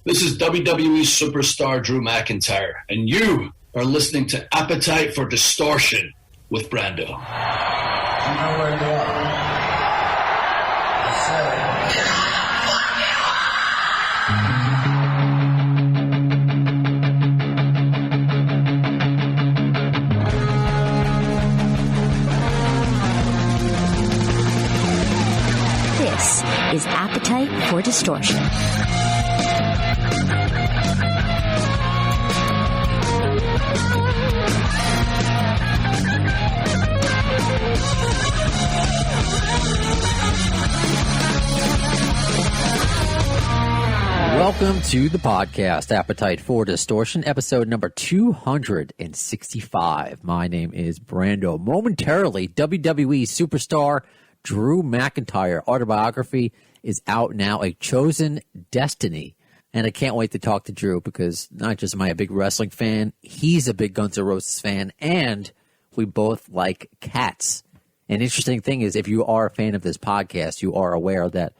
This is WWE superstar Drew McIntyre, and you are listening to Appetite for Distortion with Brando. You know where they are. This is Appetite for Distortion. Welcome to the podcast, Appetite for Distortion, episode number 265. My name is Brando. Momentarily, WWE superstar Drew McIntyre autobiography is out now, A Chosen Destiny. And I can't wait to talk to Drew because not just am I a big wrestling fan, he's a big GunsNRoses fan, and we both like cats. An interesting thing is, if you are a fan of this podcast, you are aware that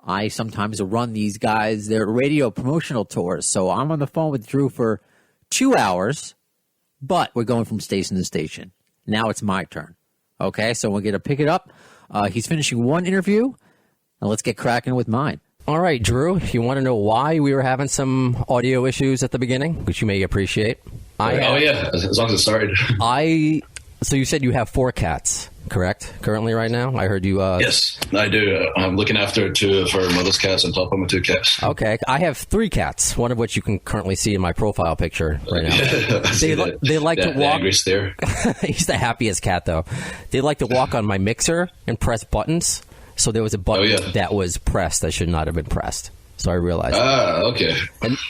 I sometimes run these guys their radio promotional tours. So I'm on the phone with Drew for 2 hours, but we're going from station to station. Now it's my turn. Okay, so we're going to pick it up. He's finishing one interview, and let's get cracking with mine. All right, Drew, if you want to know why we were having some audio issues at the beginning, which you may appreciate. Yeah, as long as it started. So you said you have 4 cats, correct? Currently right now? I heard you... Yes, I do. I'm looking after 2 of her mother's cats on top of my 2 cats. Okay. I have 3 cats, one of which you can currently see in my profile picture right now. They like to walk... angry stare. He's the happiest cat, though. They like to walk on my mixer and press buttons. So there was a button that was pressed that should not have been pressed. So I realized. Okay.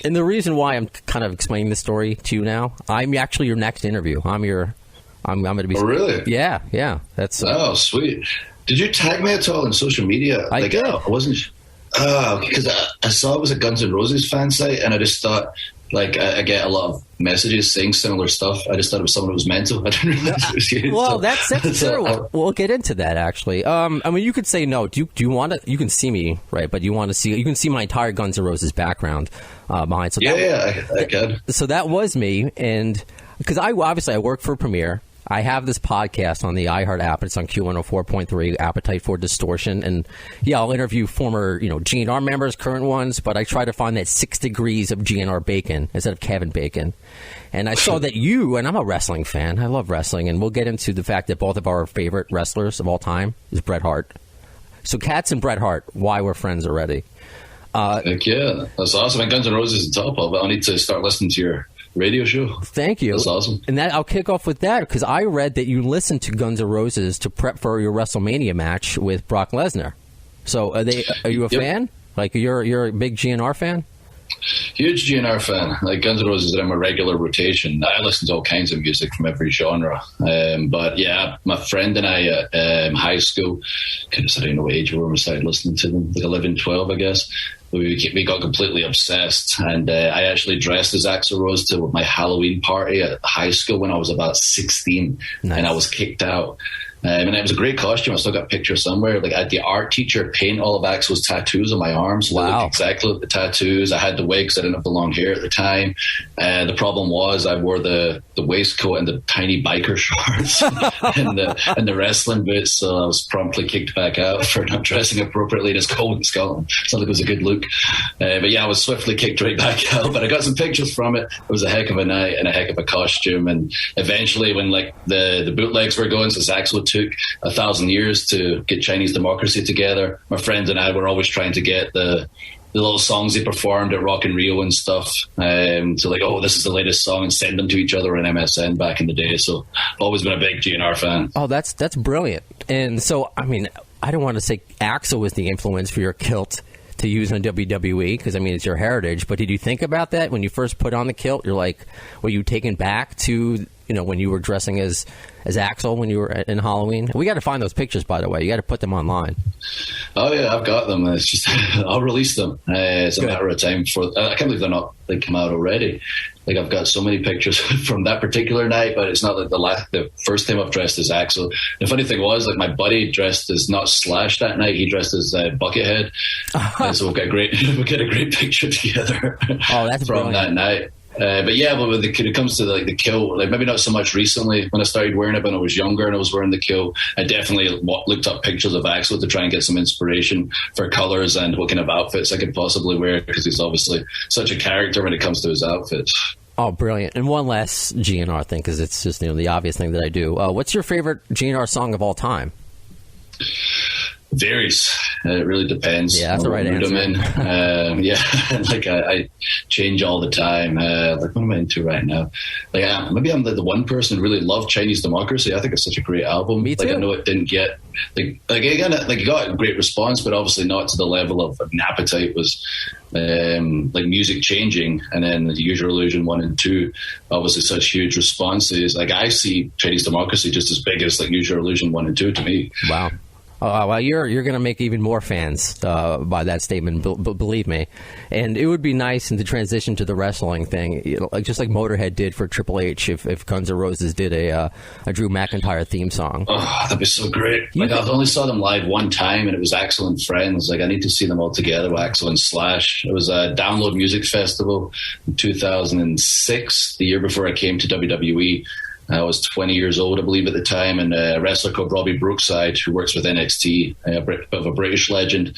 And the reason why I'm kind of explaining this story to you now, I'm actually your next interview. I'm going to be. Oh, really? Yeah. That's. Oh, sweet. Did you tag me at all on social media? I did. I wasn't. Because I saw it was a GunsNRoses fan site, and I just thought, I get a lot of messages saying similar stuff. I just thought it was someone who was mental. I didn't realize it was you. Well, that's true. We'll get into that, actually. I mean, you could say no. Do you want to? You can see me, right? But you want to see? You can see my entire GunsNRoses background behind. So I can. So that was me, and because I work for Premiere. I have this podcast on the diehard app. It's on Q104.3, Appetite for Distortion. And, I'll interview former, GNR members, current ones, but I try to find that 6 degrees of GNR bacon instead of Kevin Bacon. And I saw that and I'm a wrestling fan. I love wrestling. And we'll get into the fact that both of our favorite wrestlers of all time is Bret Hart. So Cats and Bret Hart, why we're friends already. Heck yeah. That's awesome. And GunsNRoses is on top of it. I'll need to start listening to your radio show. Thank you. That's awesome. And I'll kick off with that because I read that you listened to GunsNRoses to prep for your WrestleMania match with Brock Lesnar. So are you a fan? Like you're a big GNR fan? Huge GNR fan. Like GunsNRoses are in my regular rotation. I listen to all kinds of music from every genre. But yeah, my friend and I at high school, kind of I don't know what age we were when we started listening to them, like 11, 12, I guess. We got completely obsessed, and I actually dressed as Axl Rose to my Halloween party at high school when I was about 16, Nice. And I was kicked out. And it was a great costume. I still got a picture somewhere. Like I had the art teacher paint all of Axl's tattoos on my arms. So They looked exactly like the tattoos. I had the wig because I didn't have the long hair at the time. The problem was I wore the waistcoat and the tiny biker shorts and the wrestling boots. So I was promptly kicked back out for not dressing appropriately. It's cold in Scotland. It's not like it was a good look. But yeah, I was swiftly kicked right back out. But I got some pictures from it. It was a heck of a night and a heck of a costume. And eventually when the bootlegs were going, since Axl took 1,000 years to get Chinese democracy together, my friends and I were always trying to get the little songs they performed at Rock in Rio and stuff. So this is the latest song, and send them to each other on MSN back in the day. So I've always been a big GNR fan. Oh, that's brilliant. And so, I mean, I don't want to say Axl was the influence for your kilt to use on WWE because, I mean, it's your heritage. But did you think about that when you first put on the kilt? You're like, were you taken back to when you were dressing as Axel when you were in Halloween? We got to find those pictures, by the way. You got to put them online. Oh yeah, I've got them. It's just I'll release them. It's a matter of time before. I can't believe they come out already. Like, I've got so many pictures from that particular night, but it's not like the first time I've dressed as Axel. The funny thing was, like, my buddy dressed as not Slash that night. He dressed as Buckethead. And so we get a great picture together. Oh, that's from brilliant. that night. But yeah, but when it comes to the kilt, like, maybe not so much recently when I started wearing it, when I was younger and I was wearing the kilt, I definitely looked up pictures of Axel to try and get some inspiration for colors and what kind of outfits I could possibly wear, because he's obviously such a character when it comes to his outfits. Oh, brilliant. And one last GNR thing, because it's just the obvious thing that I do. What's your favorite GNR song of all time? Varies. It really depends. Yeah, that's the right answer. Like I change all the time. Like, what am I into right now? Like, maybe I'm the one person who really loved Chinese Democracy. I think it's such a great album. Me too. Like, I know it didn't get it got a great response, but obviously not to the level of an Appetite was. Like music changing, and then the Usual Illusion 1 and 2, obviously such huge responses. Like, I see Chinese Democracy just as big as like Usual Illusion 1 and 2 to me. Wow. Well, you're going to make even more fans by that statement, believe me. And it would be nice in the transition to the wrestling thing, like just like Motorhead did for Triple H, if GunsNRoses did a Drew McIntyre theme song. Oh, that'd be so great. I only saw them live one time, and it was Axel and Friends. Like, I need to see them all together with Axel and Slash. It was a Download Music Festival in 2006, the year before I came to WWE. I was 20 years old, I believe, at the time, and a wrestler called Robbie Brookside, who works with NXT, a bit of a British legend,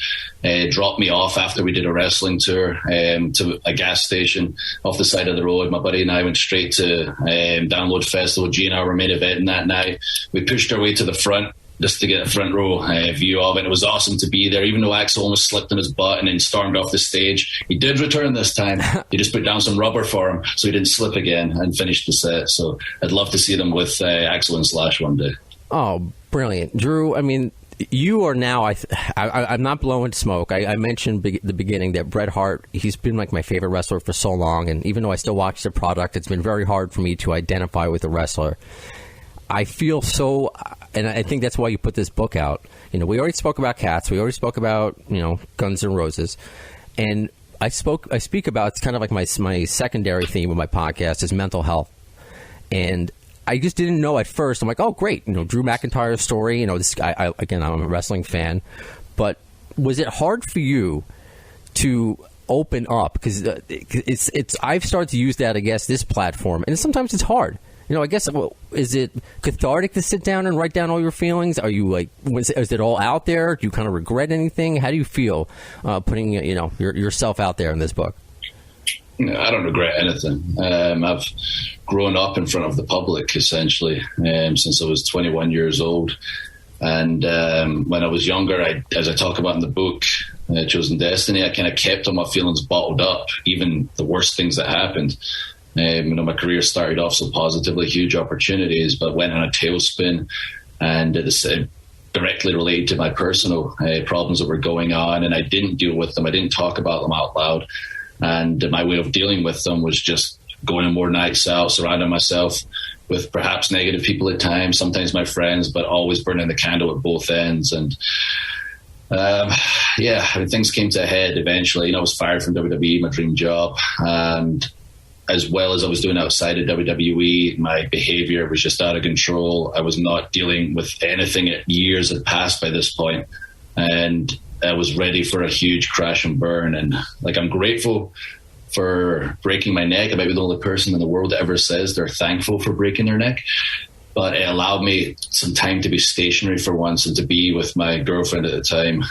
dropped me off after we did a wrestling tour to a gas station off the side of the road. My buddy and I went straight to Download Festival. GNR were main eventing that night. We pushed our way to the front just to get a front row view of it. It was awesome to be there, even though Axel almost slipped on his butt and then stormed off the stage. He did return this time. He just put down some rubber for him so he didn't slip again and finished the set. So I'd love to see them with Axel and Slash one day. Oh, brilliant. Drew, I mean, you are now, I'm not blowing smoke. I mentioned the beginning that Bret Hart, he's been like my favorite wrestler for so long. And even though I still watch the product, it's been very hard for me to identify with the wrestler. I feel so, and I think that's why you put this book out. We already spoke about cats. We already spoke about, GunsNRoses. And I speak about, it's kind of like my secondary theme of my podcast is mental health. And I just didn't know at first. I'm like, oh, great. Drew McIntyre's story. This guy, again, I'm a wrestling fan. But was it hard for you to open up? Because I've started to use that, I guess, this platform. And sometimes it's hard. I guess, is it cathartic to sit down and write down all your feelings? Are you like, is it all out there? Do you kind of regret anything? How do you feel putting, yourself out there in this book? I don't regret anything. I've grown up in front of the public, essentially, since I was 21 years old. And when I was younger, as I talk about in the book, Chosen Destiny, I kind of kept all my feelings bottled up, even the worst things that happened. My career started off so positively, huge opportunities, but went on a tailspin, and it's directly related to my personal problems that were going on, and I didn't deal with them. I didn't talk about them out loud, and my way of dealing with them was just going on more nights out, surrounding myself with perhaps negative people at times, sometimes my friends, but always burning the candle at both ends. And things came to a head eventually. I was fired from WWE, my dream job, and as well as I was doing outside of WWE, my behavior was just out of control. I was not dealing with anything. Years had passed by this point, and I was ready for a huge crash and burn. And I'm grateful for breaking my neck. I might be the only person in the world that ever says they're thankful for breaking their neck. But it allowed me some time to be stationary for once and to be with my girlfriend at the time,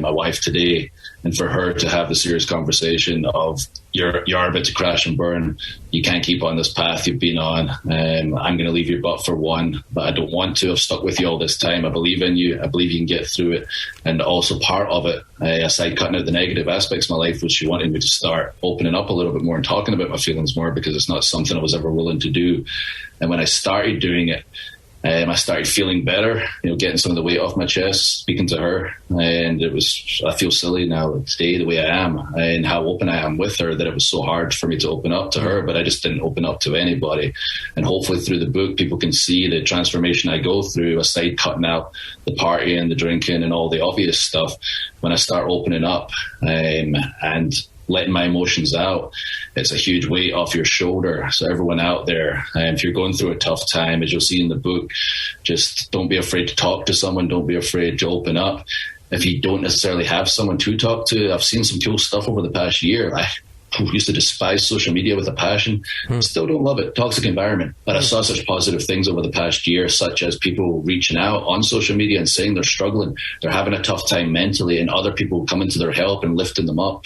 my wife today, and for her to have the serious conversation of you're about to crash and burn. You can't keep on this path you've been on. I'm going to leave your butt for one, but I don't want to. I've stuck with you all this time. I believe in you. I believe you can get through it. And also part of it, aside cutting out the negative aspects of my life, was she wanted me to start opening up a little bit more and talking about my feelings more, because it's not something I was ever willing to do. And when I started doing it, I started feeling better, getting some of the weight off my chest, speaking to her. And I feel silly now today, the way I am and how open I am with her, that it was so hard for me to open up to her, but I just didn't open up to anybody. And hopefully through the book, people can see the transformation I go through, aside cutting out the partying, the drinking and all the obvious stuff. When I start opening up and letting my emotions out, it's a huge weight off your shoulder. So everyone out there, if you're going through a tough time, as you'll see in the book, just don't be afraid to talk to someone. Don't be afraid to open up. If you don't necessarily have someone to talk to, I've seen some cool stuff over the past year. I used to despise social media with a passion. Still don't love it. Toxic environment. But I saw such positive things over the past year, such as people reaching out on social media and saying they're struggling, they're having a tough time mentally, and other people coming to their help and lifting them up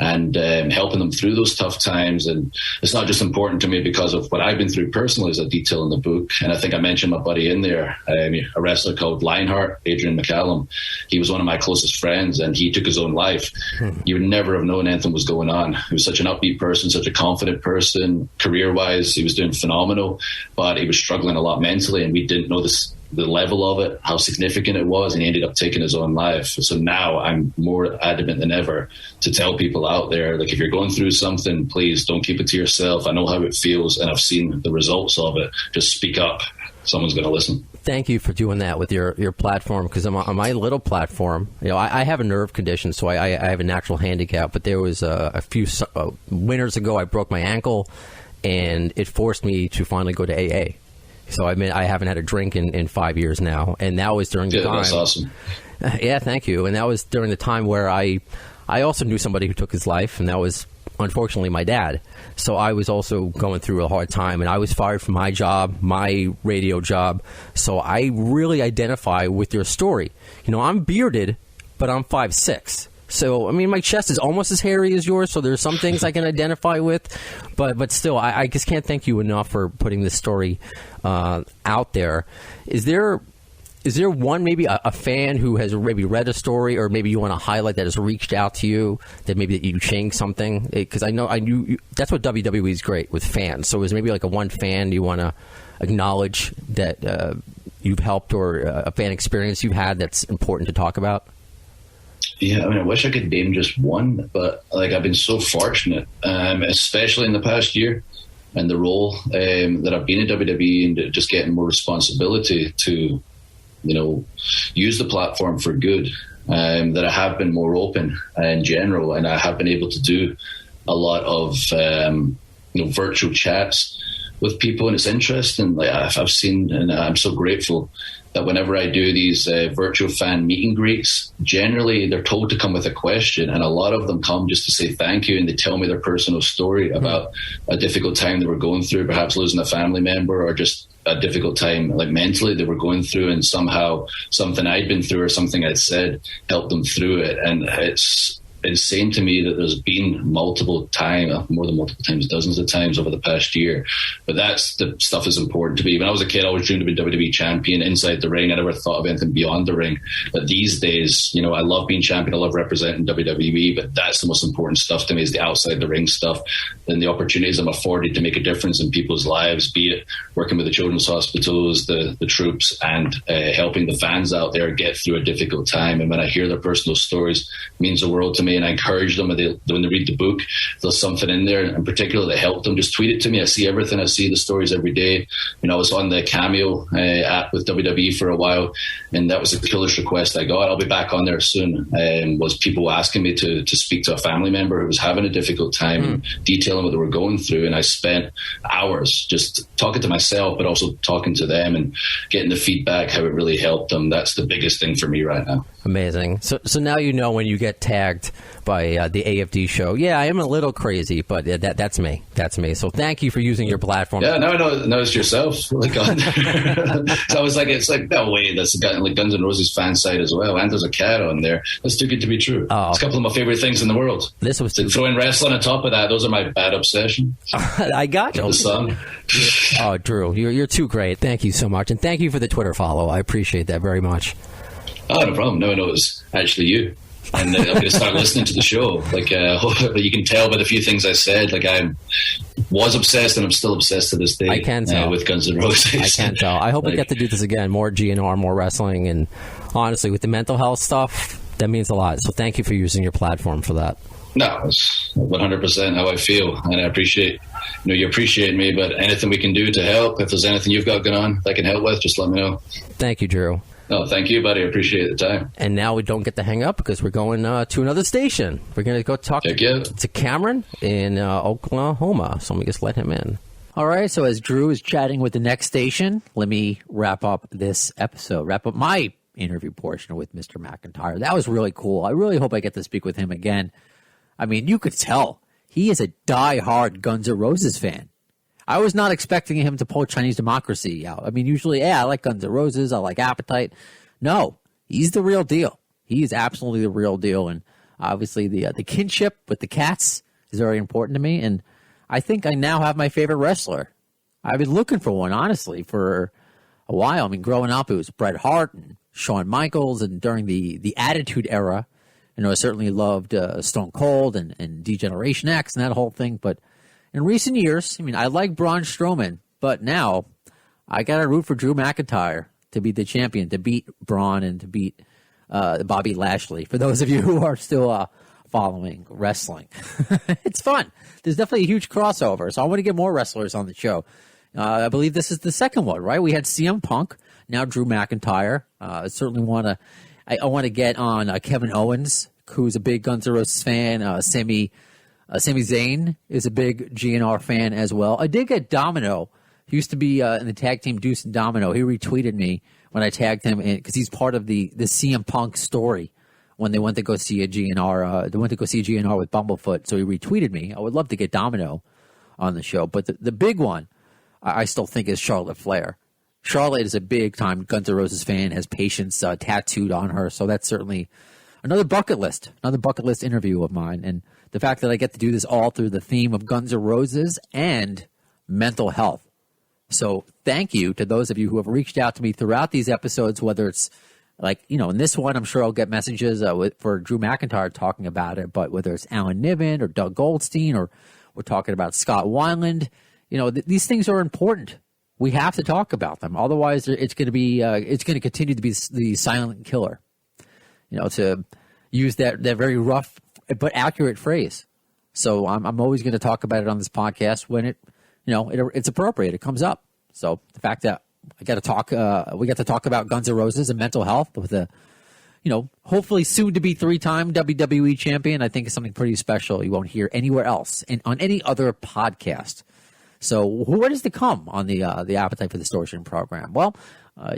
and helping them through those tough times. And it's not just important to me because of what I've been through personally, as I detail in the book. And I think I mentioned my buddy in there, a wrestler called Lionheart, Adrian McCallum. He was one of my closest friends, and he took his own life. You would never have known anything was going on. He was such an upbeat person, such a confident person. Career-wise, he was doing phenomenal, but he was struggling a lot mentally, and we didn't know the level of it, how significant it was, and he ended up taking his own life. So now I'm more adamant than ever to tell people out there, like, if you're going through something, please don't keep it to yourself. I know how it feels, and I've seen the results of it. Just speak up. Someone's going to listen. Thank you for doing that with your platform, because on my little platform, I have a nerve condition, so I have a natural handicap. But there was a few winters ago, I broke my ankle, and it forced me to finally go to AA. So I haven't had a drink in 5 years now, and that was during the time. That's awesome. Yeah, thank you. And that was during the time where I also knew somebody who took his life, and that was unfortunately my dad. So I was also going through a hard time, and I was fired from my job, my radio job. So I really identify with your story. I'm bearded, but I'm 5'6". So, my chest is almost as hairy as yours, so there's some things I can identify with. But still, I just can't thank you enough for putting this story out there. Is there one, maybe a fan who has maybe read a story, or maybe you want to highlight that has reached out to you, that maybe that you changed something? Because I knew that's what WWE is great with fans. So is maybe like a one fan you want to acknowledge that you've helped, or a fan experience you've had that's important to talk about? Yeah, I wish I could name just one, but I've been so fortunate, especially in the past year, and the role that I've been in WWE, and just getting more responsibility to use the platform for good, that I have been more open in general, and I have been able to do a lot of virtual chats with people, and it's interesting. I've seen, and I'm so grateful that whenever I do these virtual fan meet and greets, generally they're told to come with a question, and a lot of them come just to say thank you, and they tell me their personal story about a difficult time they were going through, perhaps losing a family member, or just a difficult time mentally they were going through, and somehow something I'd been through or something I'd said helped them through it. And it's insane to me that there's been more than multiple times, dozens of times over the past year. But that's the stuff is important to me. When I was a kid, I always dreamed of being WWE champion inside the ring. I never thought of anything beyond the ring. But these days, I love being champion. I love representing WWE, but that's the most important stuff to me, is the outside the ring stuff, and the opportunities I'm afforded to make a difference in people's lives, be it working with the children's hospitals, the troops, and helping the fans out there get through a difficult time. And when I hear their personal stories, it means the world to me. And I encourage them when they read the book, if there's something in there in particular that helped them, just tweet it to me. I see everything. I see the stories every day. I was on the Cameo app with WWE for a while, and that was the coolest request I got. I'll be back on there soon. Was people asking me to speak to a family member who was having a difficult time, and detailing what they were going through. And I spent hours just talking to myself, but also talking to them and getting the feedback, how it really helped them. That's the biggest thing for me right now. Amazing. So now when you get tagged by the AFD show, I am a little crazy, but that's me. That's me. So thank you for using your platform. Yeah, no, it's yourself. So I was like, it's like, no way, that's got GunsNRoses fan site as well, and there's a cat on there. That's too good to be true. Oh. It's a couple of my favorite things in the world. This was throwing wrestling on top of that. Those are my bad obsession. I got you. The sun. Oh, Drew, you're too great. Thank you so much, and thank you for the Twitter follow. I appreciate that very much. Oh, no problem. No, it's actually you. And I'm going to start listening to the show. You can tell by the few things I said, I'm was obsessed, and I'm still obsessed to this day. I can tell. With Guns N' Roses. I can tell. I hope we get to do this again. More GNR, more wrestling, and honestly, with the mental health stuff, that means a lot. So thank you for using your platform for that. No, it's 100% how I feel, and I appreciate, you appreciate me, but anything we can do to help, if there's anything you've got going on that I can help with, just let me know. Thank you, Drew. Oh, thank you, buddy. I appreciate the time. And now we don't get to hang up because we're going to another station. We're going to go talk to Cameron in Oklahoma. So let me just let him in. All right. So as Drew is chatting with the next station, let me wrap up this episode, wrap up my interview portion with Mr. McIntyre. That was really cool. I really hope I get to speak with him again. I mean, you could tell he is a diehard Guns N' Roses fan. I was not expecting him to pull Chinese Democracy out. I mean, usually, I like Guns N' Roses. I like Appetite. No, he's the real deal. He is absolutely the real deal. And obviously, the kinship with the Cats is very important to me. And I think I now have my favorite wrestler. I've been looking for one, honestly, for a while. I mean, growing up, it was Bret Hart and Shawn Michaels. And during the Attitude Era, I certainly loved Stone Cold and D-Generation X and that whole thing. But in recent years, I mean, I like Braun Strowman, but now I got to root for Drew McIntyre to be the champion, to beat Braun and to beat Bobby Lashley. For those of you who are still following wrestling, it's fun. There's definitely a huge crossover, so I want to get more wrestlers on the show. I believe this is the second one, right? We had CM Punk, now Drew McIntyre. I certainly want to. I want to get on Kevin Owens, who's a big Guns N' Roses fan. Sami Zayn is a big GNR fan as well. I did get Domino. He used to be in the tag team Deuce and Domino. He retweeted me when I tagged him because he's part of the CM Punk story when they went to go see a GNR. They went to go see a GNR with Bumblefoot, so he retweeted me. I would love to get Domino on the show. But the big one I still think is Charlotte Flair. Charlotte is a big-time Guns N' Roses fan, has Patience tattooed on her, so that's certainly another bucket list interview of mine. And the fact that I get to do this all through the theme of Guns N' Roses and mental health. So thank you to those of you who have reached out to me throughout these episodes, whether it's like, in this one, I'm sure I'll get messages for Drew McIntyre talking about it, but whether it's Alan Niven or Doug Goldstein or we're talking about Scott Weiland, these things are important. We have to talk about them. Otherwise, it's going to continue to be the silent killer. To use that very rough but accurate phrase. So I'm always going to talk about it on this podcast when it's appropriate. It comes up. So the fact that we got to talk about Guns N' Roses and mental health with a, hopefully soon to be 3-time WWE champion, I think is something pretty special. You won't hear anywhere else and on any other podcast. So what is to come on the Appetite for Distortion program? Well,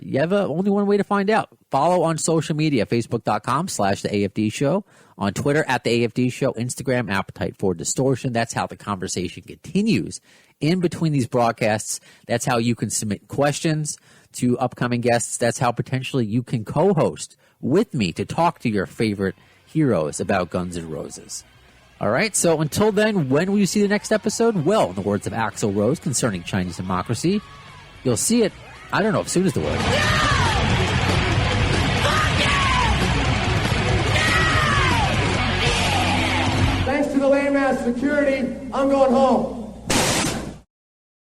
you have only one way to find out. Follow on social media, Facebook.com/The AFD Show, on Twitter @The AFD Show, Instagram, Appetite for Distortion. That's how the conversation continues in between these broadcasts. That's how you can submit questions to upcoming guests. That's how potentially you can co-host with me to talk to your favorite heroes about Guns N' Roses. All right, so until then, when will you see the next episode? Well, in the words of Axl Rose concerning Chinese Democracy, you'll see it, I don't know, as soon as the word. Thanks to the lame-ass security, I'm going home.